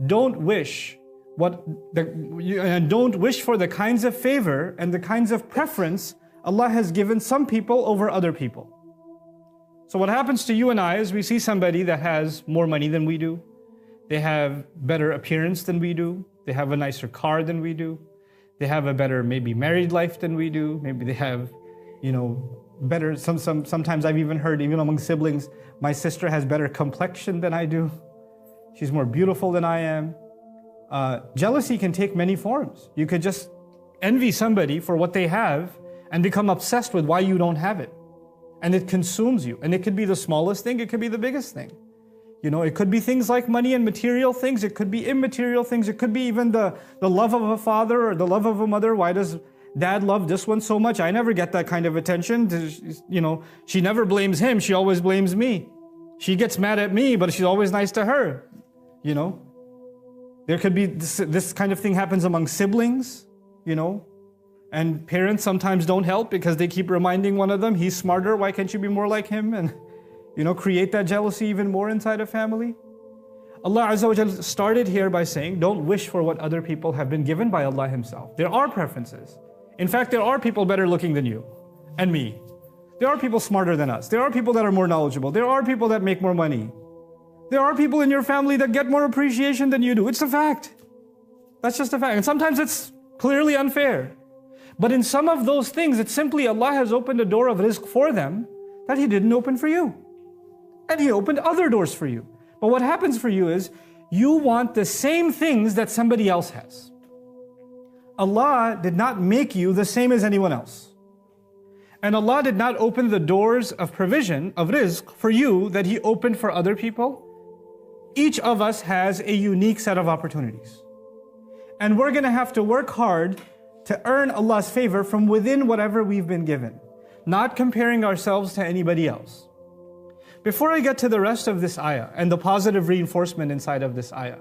don't wish and don't wish for the kinds of favor and the kinds of preference Allah has given some people over other people. So what happens to you and I is we see somebody that has more money than we do. They have better appearance than we do. They have a nicer car than we do. They have a better maybe married life than we do. Maybe they have, better, sometimes I've even heard, even among siblings, my sister has better complexion than I do. She's more beautiful than I am. Jealousy can take many forms. You could just envy somebody for what they have and become obsessed with why you don't have it. And it consumes you. And it could be the smallest thing, it could be the biggest thing. It could be things like money and material things, it could be immaterial things, it could be even the love of a father or the love of a mother. Why does dad love this one so much? I never get that kind of attention. She never blames him, she always blames me. She gets mad at me, but she's always nice to her. There could be this kind of thing happens among siblings, and parents sometimes don't help because they keep reminding one of them, he's smarter, why can't you be more like him? And create that jealousy even more inside a family. Allah Azza wa Jal started here by saying, don't wish for what other people have been given by Allah Himself. There are preferences. In fact, there are people better looking than you and me. There are people smarter than us. There are people that are more knowledgeable. There are people that make more money. There are people in your family that get more appreciation than you do. It's a fact. That's just a fact. And sometimes it's clearly unfair. But in some of those things, it's simply Allah has opened a door of rizq for them that He didn't open for you. And He opened other doors for you. But what happens for you is, you want the same things that somebody else has. Allah did not make you the same as anyone else. And Allah did not open the doors of provision, of rizq, for you that He opened for other people. Each of us has a unique set of opportunities. And we're going to have to work hard to earn Allah's favor from within whatever we've been given, not comparing ourselves to anybody else. Before I get to the rest of this ayah and the positive reinforcement inside of this ayah,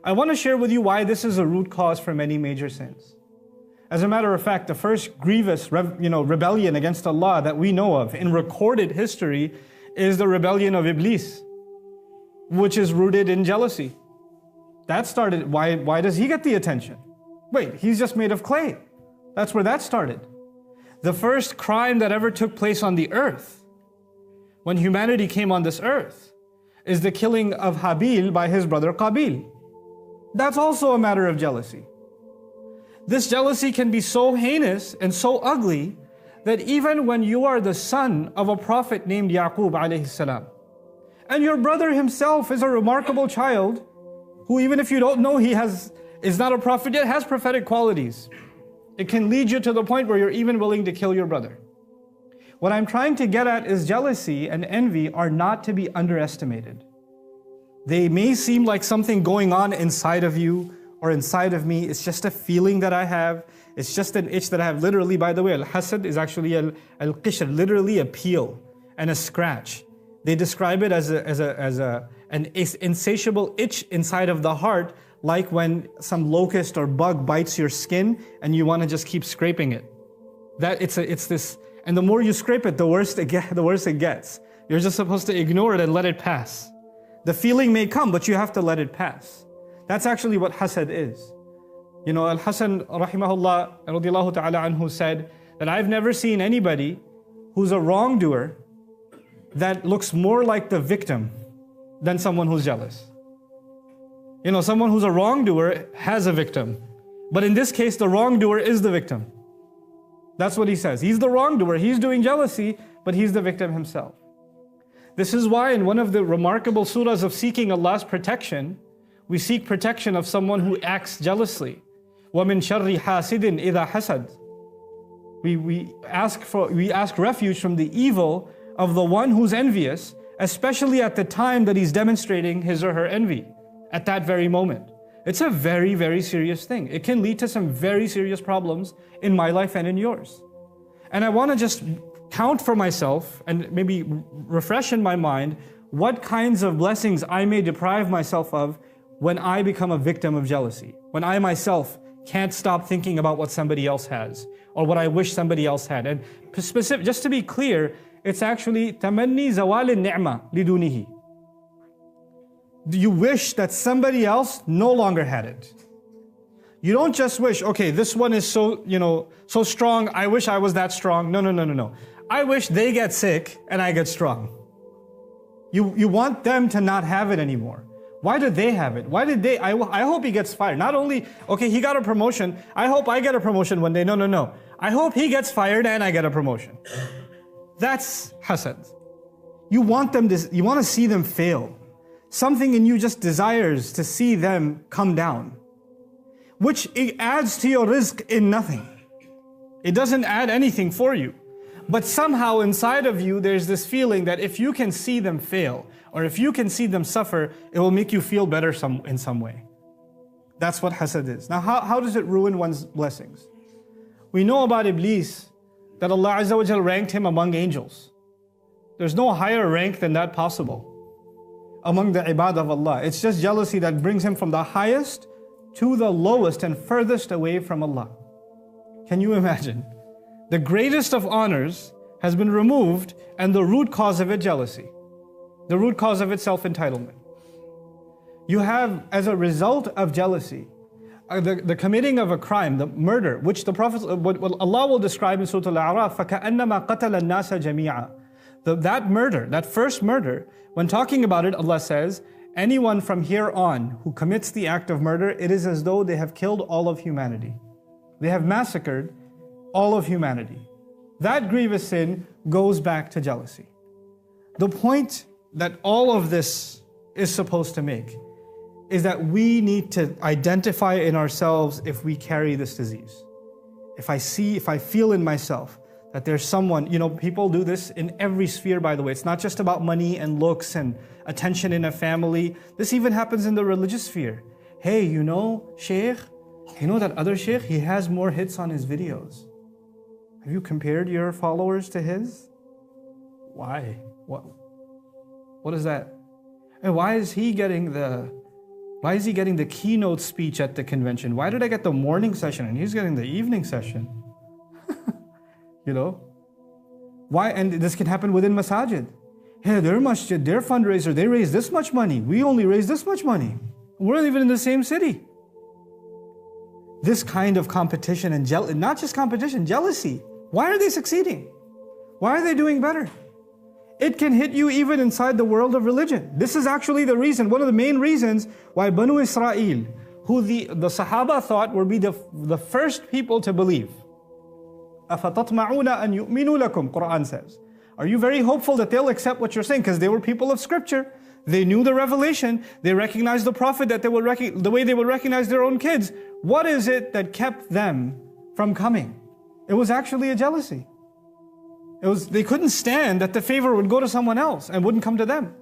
I want to share with you why this is a root cause for many major sins. As a matter of fact, the first grievous rebellion against Allah that we know of in recorded history is the rebellion of Iblis, which is rooted in jealousy. That started, why does he get the attention? Wait, he's just made of clay. That's where that started. The first crime that ever took place on the earth, when humanity came on this earth, is the killing of Habil by his brother Qabil. That's also a matter of jealousy. This jealousy can be so heinous and so ugly that even when you are the son of a prophet named Yaqub alayhi salam, and your brother himself is a remarkable child, who even if you don't know is not a prophet yet, has prophetic qualities. It can lead you to the point where you're even willing to kill your brother. What I'm trying to get at is jealousy and envy are not to be underestimated. They may seem like something going on inside of you or inside of me. It's just a feeling that I have. It's just an itch that I have. Literally, by the way, al-hasad is actually al-qishr, literally a peel and a scratch. They describe it as an insatiable itch inside of the heart, like when some locust or bug bites your skin and you want to just keep scraping it. It's this, and the more you scrape it, the worse it gets. You're just supposed to ignore it and let it pass. The feeling may come, but you have to let it pass. That's actually what hasad is. Al-Hasan rahimahullah radiyallahu ta'ala anhu said that I've never seen anybody who's a wrongdoer that looks more like the victim than someone who's jealous. Someone who's a wrongdoer has a victim. But in this case, the wrongdoer is the victim. That's what he says. He's the wrongdoer. He's doing jealousy, but he's the victim himself. This is why in one of the remarkable surahs of seeking Allah's protection, we seek protection of someone who acts jealously. وَمِن شَرِّ حَاسِدٍ إِذَا حَسَدٍ. We ask refuge from the evil of the one who's envious, especially at the time that he's demonstrating his or her envy, at that very moment. It's a very, very serious thing. It can lead to some very serious problems in my life and in yours. And I want to just count for myself and maybe refresh in my mind what kinds of blessings I may deprive myself of when I become a victim of jealousy. When I myself can't stop thinking about what somebody else has or what I wish somebody else had. And just to be clear, it's actually tamanni zawal al-ni'ma lidunihi. You wish that somebody else no longer had it. You don't just wish, okay, this one is so, so strong, I wish I was that strong. No. I wish they get sick and I get strong. You want them to not have it anymore. Why did they have it? Why did they? I hope he gets fired. Not only, okay, he got a promotion, I hope I get a promotion one day. No. I hope he gets fired and I get a promotion. That's hasad. You want to see them fail. Something in you just desires to see them come down, which it adds to your rizq in nothing. It doesn't add anything for you. But somehow inside of you, there's this feeling that if you can see them fail, or if you can see them suffer, it will make you feel better in some way. That's what hasad is. Now, how does it ruin one's blessings? We know about Iblis, that Allah Azza wa Jal ranked him among angels. There's no higher rank than that possible among the ibad of Allah. It's just jealousy that brings him from the highest to the lowest and furthest away from Allah. Can you imagine? The greatest of honors has been removed, and the root cause of it, jealousy. The root cause of it, self-entitlement. You have, as a result of jealousy, the committing of a crime, the murder, which the Prophet, what Allah will describe in Surah Al-A'raf, فَكَأَنَّمَا قَتَلَ النَّاسَ جَمِيعًا. That murder, that first murder, when talking about it, Allah says, anyone from here on who commits the act of murder, it is as though they have killed all of humanity. They have massacred all of humanity. That grievous sin goes back to jealousy. The point that all of this is supposed to make is that we need to identify in ourselves if we carry this disease. If I feel in myself that there's someone, people do this in every sphere, by the way. It's not just about money and looks and attention in a family. This even happens in the religious sphere. Hey, Sheikh, that other Sheikh, he has more hits on his videos. Have you compared your followers to his? Why? What is that? And why is he getting the keynote speech at the convention? Why did I get the morning session and he's getting the evening session? Why? And this can happen within masajid. Hey, their masjid, their fundraiser, they raise this much money. We only raise this much money. We're not even in the same city. This kind of competition and not just competition, jealousy. Why are they succeeding? Why are they doing better? It can hit you even inside the world of religion. This is actually the reason, one of the main reasons why Banu Israel, who the Sahaba thought would be the first people to believe. أَفَتَطْمَعُونَ أَن يُؤْمِنُوا لَكُمْ, Quran says. Are you very hopeful that they'll accept what you're saying? Because they were people of scripture. They knew the revelation. They recognized the Prophet the way they would recognize their own kids. What is it that kept them from coming? It was actually a jealousy. They couldn't stand that the favor would go to someone else and wouldn't come to them.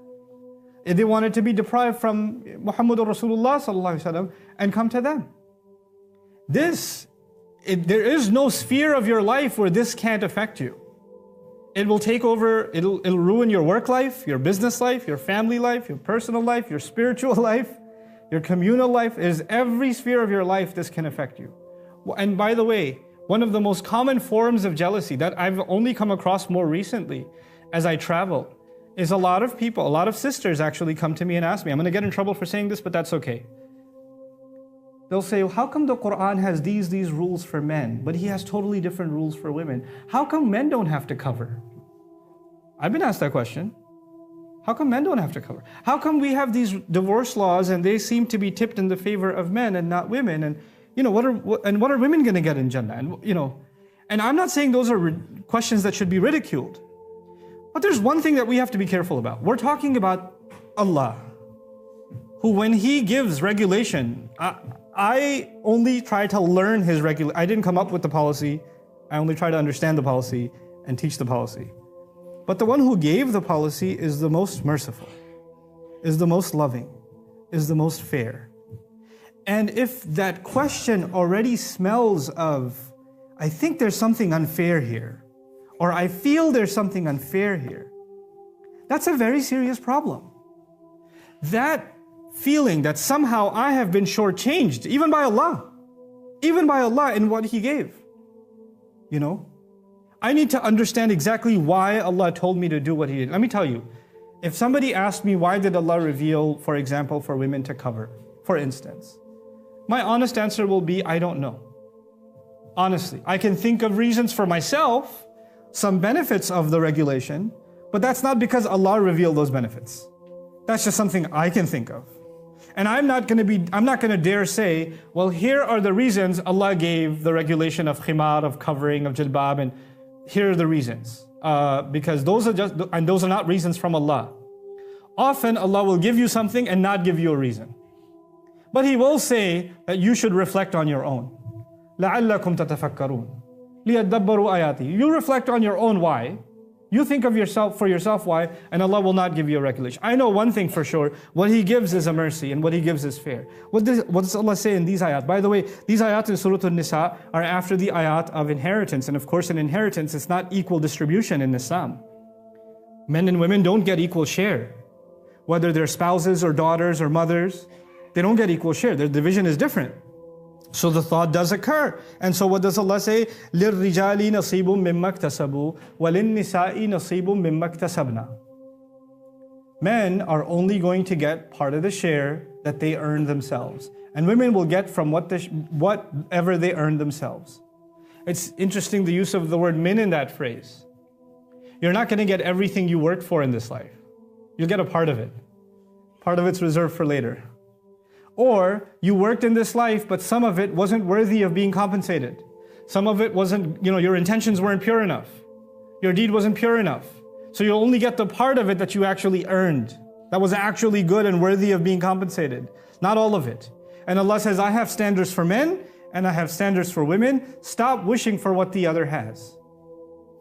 They wanted to be deprived from Muhammadur Rasulullah sallallahu alaihi wasallam and come to them. There is no sphere of your life where this can't affect you. It will take over, it'll ruin your work life, your business life, your family life, your personal life, your spiritual life, your communal life. It is every sphere of your life this can affect you. And by the way, one of the most common forms of jealousy that I've only come across more recently as I travel is a lot of sisters actually come to me and ask me, I'm going to get in trouble for saying this, but that's okay. They'll say, how come the Quran has these rules for men, but he has totally different rules for women? How come men don't have to cover? I've been asked that question. How come men don't have to cover? How come we have these divorce laws and they seem to be tipped in the favor of men and not women? And what are women going to get in Jannah? And I'm not saying those are questions that should be ridiculed. But there's one thing that we have to be careful about. We're talking about Allah, who when He gives regulation, I only try to learn His regulation. I didn't come up with the policy. I only try to understand the policy and teach the policy. But the one who gave the policy is the most merciful, is the most loving, is the most fair. And if that question already smells of, I think there's something unfair here, or I feel there's something unfair here, that's a very serious problem. That feeling that somehow I have been shortchanged, even by Allah in what He gave. I need to understand exactly why Allah told me to do what He did. Let me tell you, If somebody asked me, why did Allah reveal, for example, for women to cover, for instance, my honest answer will be, I don't know. Honestly, I can think of reasons for myself, some benefits of the regulation, but that's not because Allah revealed those benefits. That's just something I can think of. And I'm not going to dare say, well, here are the reasons Allah gave the regulation of khimar, of covering, of jilbab, and here are the reasons. Because those are not reasons from Allah. Often Allah will give you something and not give you a reason. But He will say that you should reflect on your own. لَعَلَّكُمْ تَتَفَكَّرُونَ لِيَدَّبَّرُوا آيَاتِهِ. You reflect on your own why. You think of yourself for yourself why, and Allah will not give you a regulation. I know one thing for sure, what He gives is a mercy and what He gives is fair. What does Allah say in these ayat? By the way, these ayat in Surah An-Nisa are after the ayat of inheritance. And of course in inheritance, it's not equal distribution in Islam. Men and women don't get equal share. Whether they're spouses or daughters or mothers, they don't get equal share. Their division is different. So the thought does occur. And so what does Allah say? لِلرِّجَالِ نَصِيبٌ مِّمَّا اكْتَسَبُوا وَلِلنِّسَاءِ نَصِيبٌ مِّمَّا اكْتَسَبْنَا. Men are only going to get part of the share that they earn themselves. And women will get from whatever they earn themselves. It's interesting the use of the word min in that phrase. You're not going to get everything you worked for in this life. You'll get a part of it. Part of it's reserved for later. Or you worked in this life, but some of it wasn't worthy of being compensated. Some of it wasn't, your intentions weren't pure enough. Your deed wasn't pure enough. So you'll only get the part of it that you actually earned, that was actually good and worthy of being compensated. Not all of it. And Allah says, I have standards for men and I have standards for women. Stop wishing for what the other has.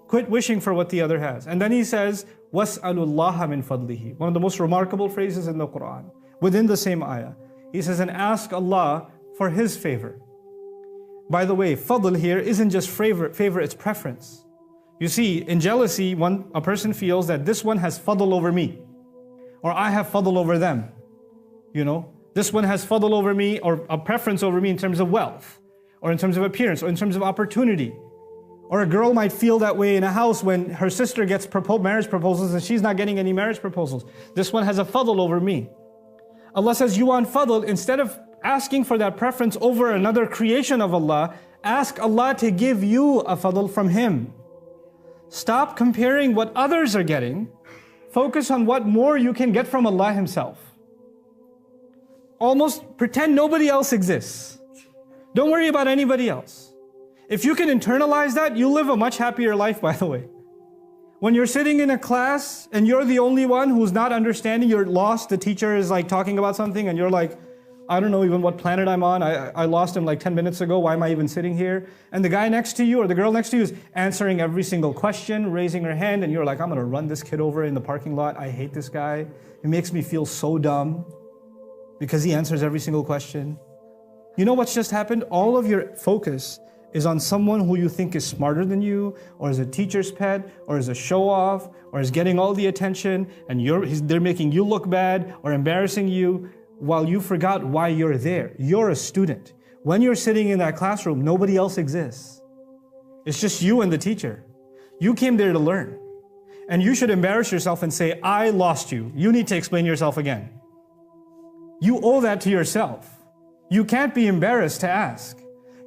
Quit wishing for what the other has. And then He says, وَاسْأَلُوا اللَّهَ مِنْ فَضْلِهِ. One of the most remarkable phrases in the Quran, within the same ayah. He says, and ask Allah for His favor. By the way, fadl here isn't just favor, it's preference. You see, in jealousy, a person feels that this one has fadl over me, or I have fadl over them. This one has fadl over me, or a preference over me in terms of wealth, or in terms of appearance, or in terms of opportunity. Or a girl might feel that way in a house when her sister gets marriage proposals and she's not getting any marriage proposals. This one has a fadl over me. Allah says, you want fadl, instead of asking for that preference over another creation of Allah, ask Allah to give you a fadl from Him. Stop comparing what others are getting. Focus on what more you can get from Allah Himself. Almost pretend nobody else exists. Don't worry about anybody else. If you can internalize that, you'll live a much happier life, by the way. When you're sitting in a class and you're the only one who's not understanding, you're lost, the teacher is like talking about something and you're like, I don't know even what planet I'm on, I lost him like 10 minutes ago, why am I even sitting here? And the guy next to you or the girl next to you is answering every single question, raising her hand, and you're like, I'm gonna run this kid over in the parking lot, I hate this guy, it makes me feel so dumb because he answers every single question. You know what's just happened? All of your focus is on someone who you think is smarter than you, or is a teacher's pet, or is a show-off, or is getting all the attention, and they're making you look bad, or embarrassing you, while you forgot why you're there. You're a student. When you're sitting in that classroom, nobody else exists. It's just you and the teacher. You came there to learn. And you should embarrass yourself and say, I lost you. You need to explain yourself again. You owe that to yourself. You can't be embarrassed to ask.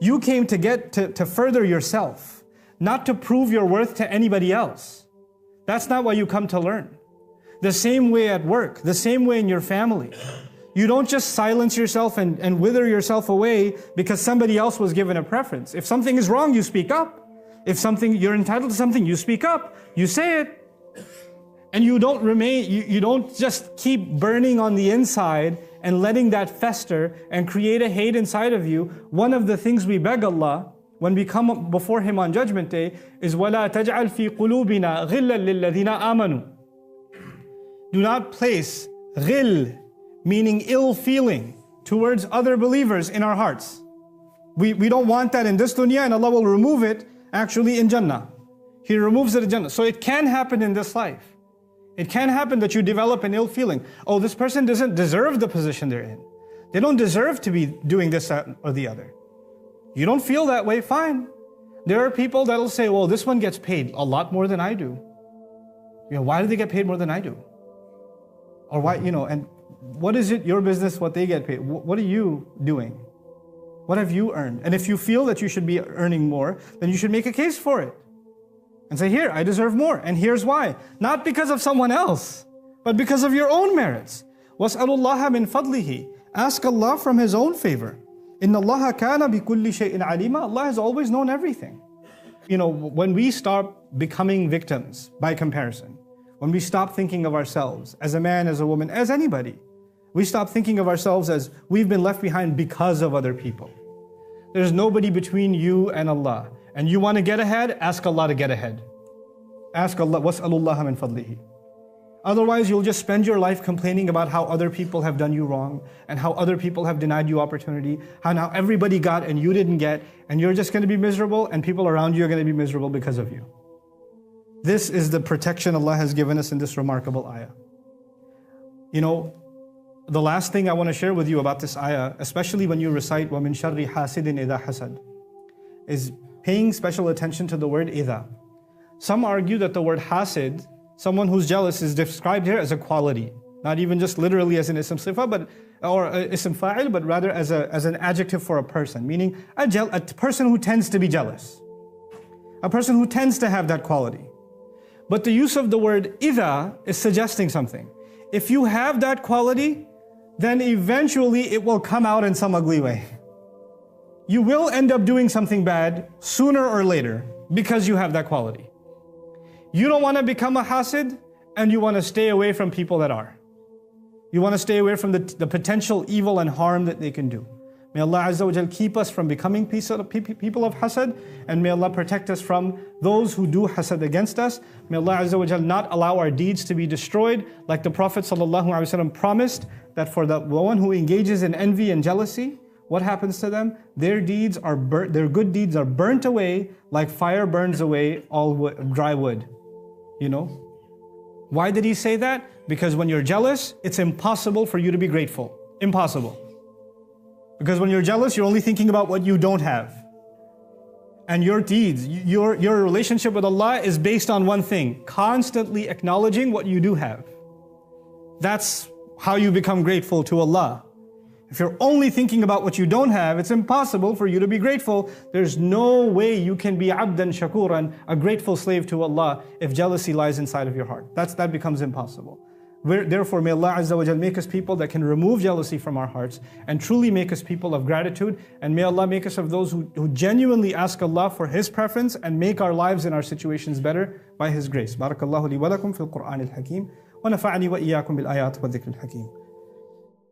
You came to further yourself, not to prove your worth to anybody else. That's not why you come to learn. The same way at work, the same way in your family. You don't just silence yourself and wither yourself away because somebody else was given a preference. If something is wrong, you speak up. If you're entitled to something, you speak up. You say it. And you don't just keep burning on the inside and letting that fester and create a hate inside of you. One of the things we beg Allah when we come before Him on Judgment Day is وَلَا تَجْعَلْ فِي قُلُوبِنَا غِلًّا لِلَّذِينَ آمَنُوا. Do not place ghil, meaning ill feeling, towards other believers in our hearts. We don't want that in this dunya, and Allah will remove it actually in Jannah. He removes it in Jannah. So it can happen in this life. It can happen that you develop an ill feeling. Oh, this person doesn't deserve the position they're in. They don't deserve to be doing this, that, or the other. You don't feel that way, fine. There are people that'll say, well, this one gets paid a lot more than I do. Why do they get paid more than I do? Or why, and what is it your business what they get paid? What are you doing? What have you earned? And if you feel that you should be earning more, then you should make a case for it. And say, here, I deserve more. And here's why. Not because of someone else, but because of your own merits. وَاسْأَلُوا اللَّهَ مِنْ فَضْلِهِ. Ask Allah from His own favor. إِنَّ اللَّهَ كَانَ بِكُلِّ شَيْءٍ عَلِيمًا. Allah has always known everything. When we stop becoming victims by comparison, when we stop thinking of ourselves as a man, as a woman, as anybody, we stop thinking of ourselves as we've been left behind because of other people. There's nobody between you and Allah. And you want to get ahead, ask Allah to get ahead. Ask Allah, وَاسْأَلُوا اللَّهَ مِنْ فَضْلِهِ. Otherwise, you'll just spend your life complaining about how other people have done you wrong and how other people have denied you opportunity, how now everybody got and you didn't get, and you're just going to be miserable and people around you are going to be miserable because of you. This is the protection Allah has given us in this remarkable ayah. The last thing I want to share with you about this ayah, especially when you recite وَمِن شَرِّ حَاسِدٍ إِذَا حَسَدٍ, is paying special attention to the word إِذَا. Some argue that the word hasid, someone who's jealous, is described here as a quality, not even just literally as an ism sifa, or ism fa'il, but rather as an adjective for a person, meaning a person who tends to be jealous, a person who tends to have that quality. But the use of the word إِذَا is suggesting something. If you have that quality, then eventually it will come out in some ugly way. You will end up doing something bad sooner or later because you have that quality. You don't want to become a hasid, and you want to stay away from people that are. You want to stay away from the potential evil and harm that they can do. May Allah Azza wa Jal keep us from becoming people of hasad, and may Allah protect us from those who do hasad against us. May Allah Azza wa Jal not allow our deeds to be destroyed, like the Prophet ﷺ promised that for the one who engages in envy and jealousy, what happens to them? Their good deeds are burnt away like fire burns away all dry wood. Why did he say that? Because when you're jealous, it's impossible for you to be grateful. Impossible. Because when you're jealous, you're only thinking about what you don't have. And your deeds, your relationship with Allah is based on one thing: constantly acknowledging what you do have. That's how you become grateful to Allah. If you're only thinking about what you don't have, it's impossible for you to be grateful. There's no way you can be abdan shakuran, a grateful slave to Allah, if jealousy lies inside of your heart. That becomes impossible. Therefore, may Allah Azza wa Jal make us people that can remove jealousy from our hearts and truly make us people of gratitude. And may Allah make us of those who genuinely ask Allah for His preference and make our lives and our situations better by His grace. Barakallahu li wa lakum fil Qur'an al-Hakim. Wa nafa'ani wa iyyakum bil ayat wa dhikr al-Hakim.